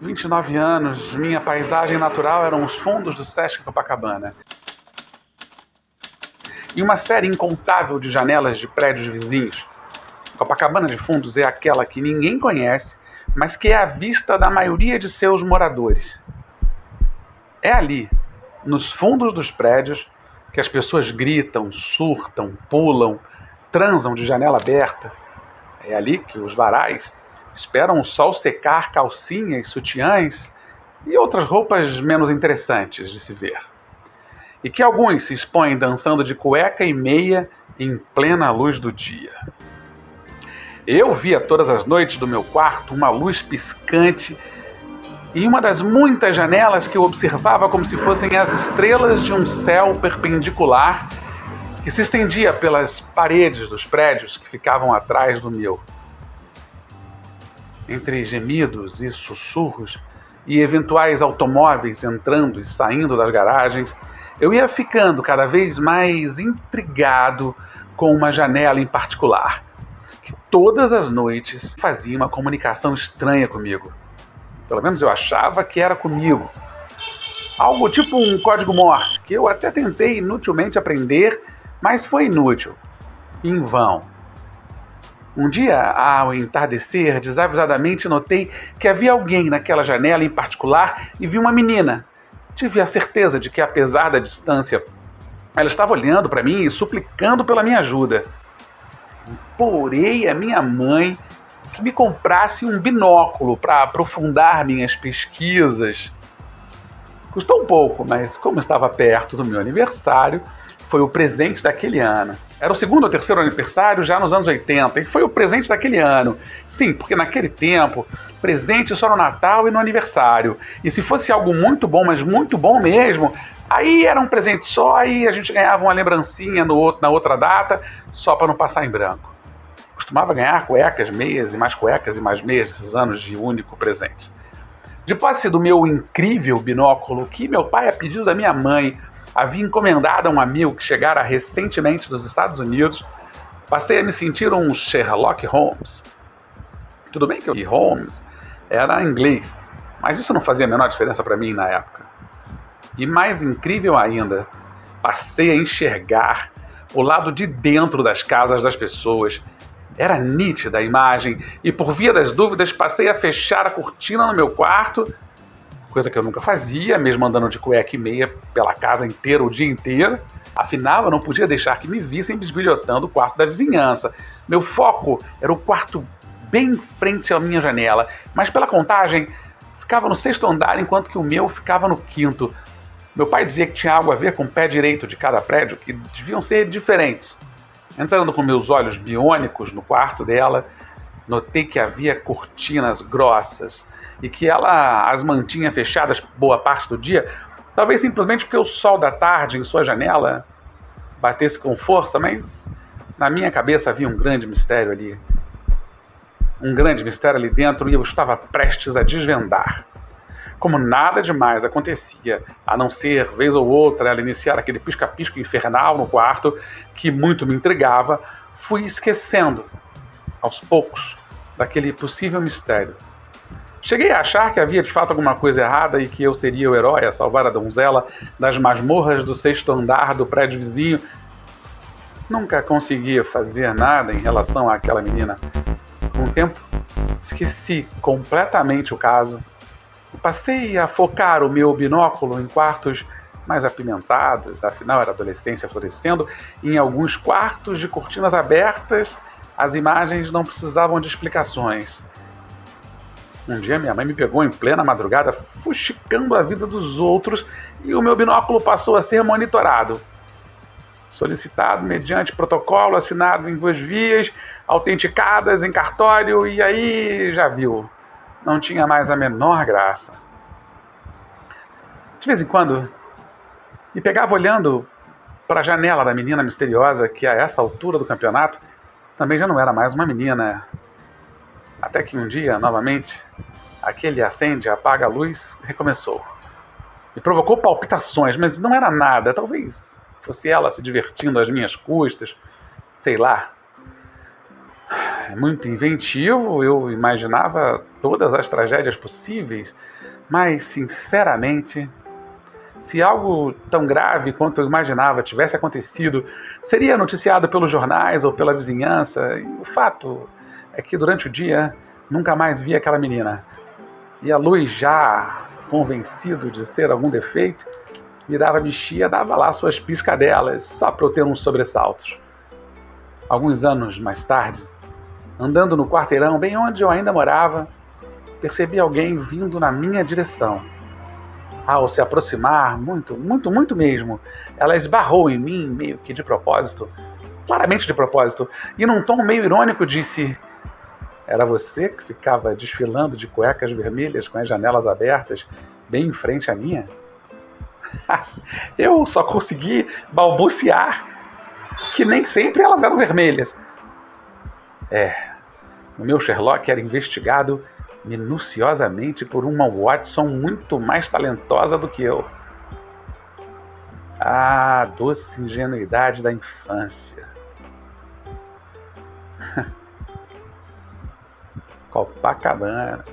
29 anos, minha paisagem natural eram os fundos do Sesc Copacabana. E uma série incontável de janelas de prédios vizinhos. Copacabana de Fundos é aquela que ninguém conhece, mas que é a vista da maioria de seus moradores. É ali, nos fundos dos prédios, que as pessoas gritam, surtam, pulam, transam de janela aberta. É ali que os varais esperam o sol secar calcinhas, sutiãs e outras roupas menos interessantes de se ver. E que alguns se expõem dançando de cueca e meia em plena luz do dia. Eu via todas as noites do meu quarto uma luz piscante em uma das muitas janelas que eu observava como se fossem as estrelas de um céu perpendicular que se estendia pelas paredes dos prédios que ficavam atrás do meu. Entre gemidos e sussurros e eventuais automóveis entrando e saindo das garagens, eu ia ficando cada vez mais intrigado com uma janela em particular, que todas as noites fazia uma comunicação estranha comigo. Pelo menos eu achava que era comigo. Algo tipo um código Morse, que eu até tentei inutilmente aprender, mas foi inútil. Em vão. Um dia, ao entardecer, desavisadamente notei que havia alguém naquela janela em particular e vi uma menina. Tive a certeza de que, apesar da distância, ela estava olhando para mim e suplicando pela minha ajuda. Implorei a minha mãe que me comprasse um binóculo para aprofundar minhas pesquisas. Custou um pouco, mas como estava perto do meu aniversário, foi o presente daquele ano. Era o segundo ou terceiro aniversário já nos anos 80 e foi o presente daquele ano. Sim, porque naquele tempo, presente só no Natal e no aniversário. E se fosse algo muito bom, mas muito bom mesmo, aí era um presente só e a gente ganhava uma lembrancinha na outra data, só para não passar em branco. Costumava ganhar cuecas, meias e mais meias desses anos de único presente. De posse do meu incrível binóculo, que meu pai, a pedido da minha mãe, havia encomendado a um amigo que chegara recentemente dos Estados Unidos, passei a me sentir um Sherlock Holmes. Tudo bem que Holmes era inglês, mas isso não fazia a menor diferença para mim na época. E mais incrível ainda, passei a enxergar o lado de dentro das casas das pessoas. Era nítida a imagem e, por via das dúvidas, passei a fechar a cortina no meu quarto, coisa que eu nunca fazia, mesmo andando de cueca e meia pela casa inteira, o dia inteiro. Afinal, eu não podia deixar que me vissem bisbilhotando o quarto da vizinhança. Meu foco era o quarto bem em frente à minha janela, mas pela contagem, ficava no 6º andar, enquanto que o meu ficava no 5º. Meu pai dizia que tinha algo a ver com o pé direito de cada prédio, que deviam ser diferentes. Entrando com meus olhos biônicos no quarto dela, notei que havia cortinas grossas e que ela as mantinha fechadas boa parte do dia, talvez simplesmente porque o sol da tarde em sua janela batesse com força, mas na minha cabeça havia um grande mistério ali. Um grande mistério ali dentro e eu estava prestes a desvendar. Como nada demais acontecia, a não ser, vez ou outra, ela iniciar aquele pisca-pisca infernal no quarto, que muito me intrigava, fui esquecendo, aos poucos, daquele possível mistério. Cheguei a achar que havia de fato alguma coisa errada e que eu seria o herói a salvar a donzela das masmorras do 6º andar do prédio vizinho. Nunca conseguia fazer nada em relação àquela menina. Com o tempo, esqueci completamente o caso. Passei a focar o meu binóculo em quartos mais apimentados, afinal era adolescência florescendo, e em alguns quartos de cortinas abertas, as imagens não precisavam de explicações. Um dia minha mãe me pegou em plena madrugada, fuxicando a vida dos outros, e o meu binóculo passou a ser monitorado. Solicitado mediante protocolo assinado em 2 vias, autenticadas em cartório, e aí já viu. Não tinha mais a menor graça. De vez em quando, me pegava olhando para a janela da menina misteriosa que, a essa altura do campeonato, também já não era mais uma menina. Até que um dia, novamente, aquele acende, apaga a luz, recomeçou. Me provocou palpitações, mas não era nada. Talvez fosse ela se divertindo às minhas custas, sei lá. Muito inventivo, eu imaginava todas as tragédias possíveis, mas, sinceramente, se algo tão grave quanto eu imaginava tivesse acontecido, seria noticiado pelos jornais ou pela vizinhança. E o fato é que durante o dia nunca mais vi aquela menina. E a luz, já convencido de ser algum defeito, virava a bichinha, dava lá suas piscadelas, só para eu ter uns sobressaltos. Alguns anos mais tarde, andando no quarteirão bem onde eu ainda morava, percebi alguém vindo na minha direção. Ao se aproximar, muito mesmo, ela esbarrou em mim, meio que de propósito, claramente de propósito, e num tom meio irônico disse: "Era você que ficava desfilando de cuecas vermelhas com as janelas abertas, bem em frente à minha?" Eu só consegui balbuciar que nem sempre elas eram vermelhas. O meu Sherlock era investigado minuciosamente por uma Watson muito mais talentosa do que eu. Ah, doce ingenuidade da infância. Copacabana.